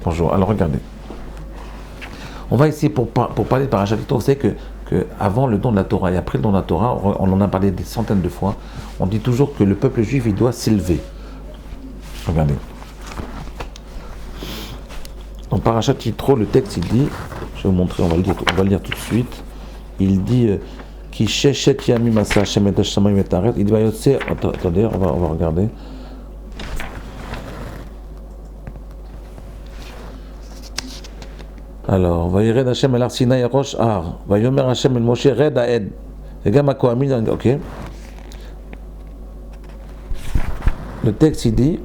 Bonjour. Alors regardez. On va essayer pour parler de Parashat Yitro. Vous savez que avant le don de la Torah et après le don de la Torah, on en a parlé des centaines de fois. On dit toujours que le peuple juif il doit s'élever. Regardez. Dans Parashat Yitro, le texte il dit, je vais vous montrer, on va le lire tout de suite. Il dit Ki sheshet yamim asa Hashem et hashamayim et haaretz. Il va yotse. Attendez, on va regarder. Alors, Vayired Hashem el Har Sinai Rosh Har, Vayomer Hashem el Moshe Red Haed, et Gam HaKohanim, ok. Le texte il dit,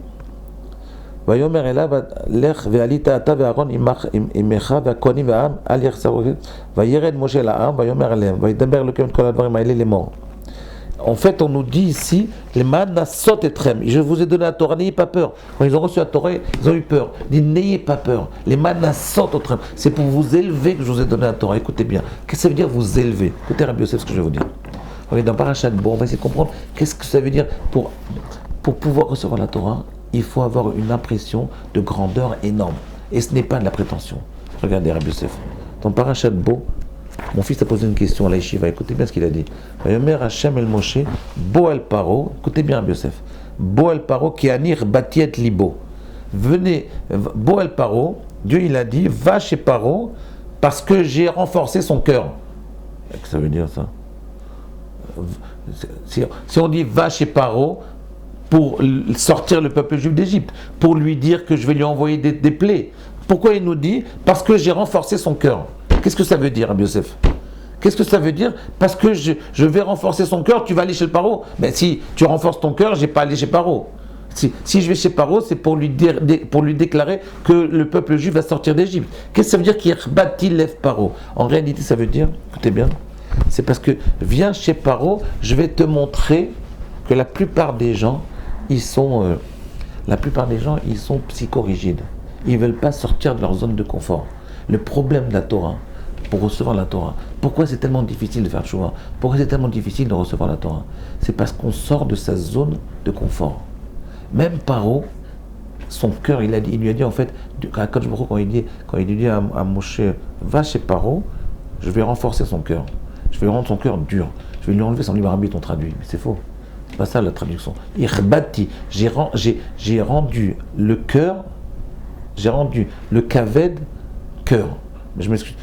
Vayomer Elav Lech ve'alita ata ve'Aaron imecha ve'Kohanim ve'Am al yachzaru, Vayired Moshe el Har, Vayomer Alehem, Vayidaber Elokim kol hadvarim ha'ele les morts. En fait, on nous dit ici, les manasot etrem. Je vous ai donné la Torah, n'ayez pas peur. Quand ils ont reçu la Torah, ils ont eu peur. Ils disent, n'ayez pas peur. Les manasot etrem, c'est pour vous élever que je vous ai donné la Torah. Écoutez bien. Qu'est-ce que ça veut dire vous élever? Écoutez, Rabbi Yosef, ce que je vais vous dire. Regardez, dans Parashat Bo, on va essayer de comprendre qu'est-ce que ça veut dire pour pouvoir recevoir la Torah. Il faut avoir une impression de grandeur énorme. Et ce n'est pas de la prétention. Regardez, Rabbi Yosef. Dans Parashat Bo, mon fils a posé une question à la yeshiva, écoutez bien ce qu'il a dit. Vayomer Hashem el Moshe, Bo el Paro, écoutez bien Yosef, Bo el Paro qui anir batiet libo. Venez, Bo el Paro, Dieu il a dit, va chez Paro, parce que j'ai renforcé son cœur. Qu'est-ce que ça veut dire ça? Si on dit va chez Paro, pour sortir le peuple juif d'Égypte, pour lui dire que je vais lui envoyer des plaies. Pourquoi il nous dit? Parce que j'ai renforcé son cœur. Qu'est-ce que ça veut dire, Rabbi Yosef? Qu'est-ce que ça veut dire? Parce que je vais renforcer son cœur, tu vas aller chez le paro. Mais si tu renforces ton cœur, je n'ai pas aller chez paro. Si je vais chez paro, c'est pour lui déclarer que le peuple juif va sortir d'Égypte. Qu'est-ce que ça veut dire qu'il bâtit lève paro? En réalité, ça veut dire, écoutez bien, c'est parce que viens chez paro, je vais te montrer que la plupart des gens, ils sont psychorigides. Ils ne veulent pas sortir de leur zone de confort. Le problème de la Torah, pour recevoir la Torah, pourquoi c'est tellement difficile de faire Tchouva? Pourquoi c'est tellement difficile de recevoir la Torah? C'est parce qu'on sort de sa zone de confort. Même Paro, son cœur, il lui a dit en fait, quand il dit à Moshe, va chez Paro, je vais renforcer son cœur. Je vais rendre son cœur dur. Je vais lui enlever son libre arbitre, on traduit. Mais c'est faux. C'est pas ça la traduction. Irbati, j'ai rendu le cœur, j'ai rendu le kaved cœur. Mais je m'excuse.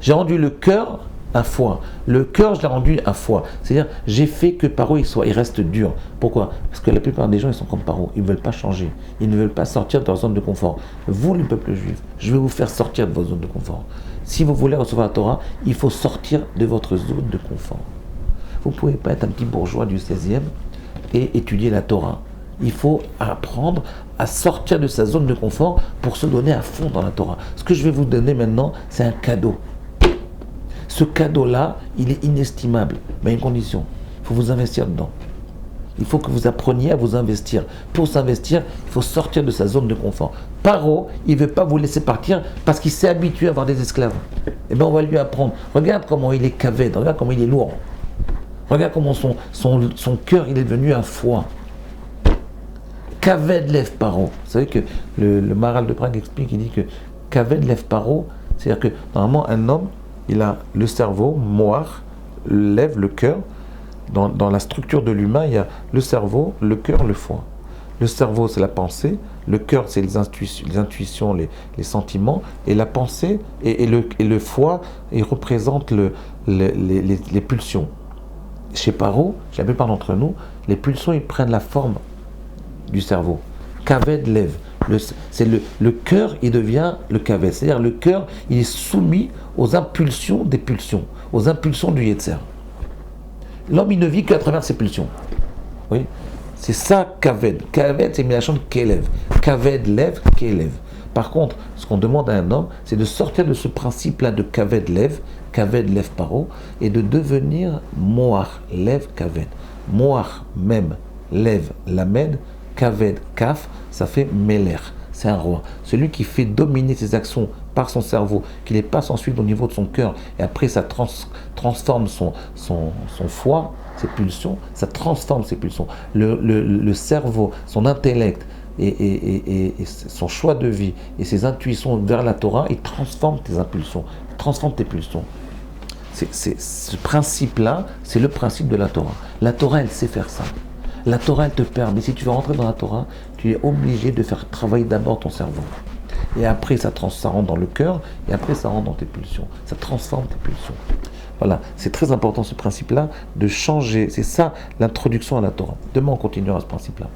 J'ai rendu le cœur à foi. Le cœur, je l'ai rendu à foi. C'est-à-dire, j'ai fait que Paro il reste dur. Pourquoi? Parce que la plupart des gens, ils sont comme Paro. Ils ne veulent pas changer. Ils ne veulent pas sortir de leur zone de confort. Vous, le peuple juif, je vais vous faire sortir de votre zone de confort. Si vous voulez recevoir la Torah, il faut sortir de votre zone de confort. Vous ne pouvez pas être un petit bourgeois du 16e et étudier la Torah. Il faut apprendre à sortir de sa zone de confort pour se donner à fond dans la Torah. Ce que je vais vous donner maintenant, c'est un cadeau. Ce cadeau-là, il est inestimable. Mais à une condition, il faut vous investir dedans. Il faut que vous appreniez à vous investir. Pour s'investir, il faut sortir de sa zone de confort. Paro, il ne veut pas vous laisser partir parce qu'il s'est habitué à avoir des esclaves. Eh bien, on va lui apprendre. Regarde comment il est kaved, regarde comment il est lourd. Regarde comment son cœur, il est devenu un foie. Kaved lève paro. Vous savez que le Maharal de Prague explique, il dit que Kaved lève paro, c'est-à-dire que normalement un homme, il a le cerveau, moar, lève le cœur. Dans la structure de l'humain, il y a le cerveau, le cœur, le foie. Le cerveau, c'est la pensée, le cœur, c'est les intuitions, les sentiments, et la pensée et le foie, il représente les pulsions. Chez Paro, chez la plupart d'entre nous, les pulsions, ils prennent la forme du cerveau. Kaved lève. Le cœur, il devient le kaved. C'est-à-dire le cœur, il est soumis aux impulsions des pulsions, aux impulsions du Yetzer. L'homme, il ne vit qu'à travers ses pulsions. Oui, c'est ça kaved. Kaved, c'est Milachon de Kelev. Kaved lève, Kelev. Par contre, ce qu'on demande à un homme, c'est de sortir de ce principe-là de kaved lève paro, et de devenir moar, lève kaved. Moar, même, lève lamed, kaved kaf, ça fait meler. C'est un roi. Celui qui fait dominer ses actions par son cerveau, qui les passe ensuite au niveau de son cœur, et après ça transforme son foie, ses pulsions, ça transforme ses pulsions. Le cerveau, son intellect, et son choix de vie et ses intuitions vers la Torah, il transforme tes impulsions, il transforme tes pulsions. Ce principe-là, c'est le principe de la Torah. La Torah, elle sait faire ça. La Torah, elle te permet, si tu veux rentrer dans la Torah, tu es obligé de faire travailler d'abord ton cerveau. Et après, ça rentre dans le cœur, et après, ça rentre dans tes pulsions. Ça transforme tes pulsions. Voilà, c'est très important ce principe-là, de changer. C'est ça l'introduction à la Torah. Demain, on continuera ce principe-là.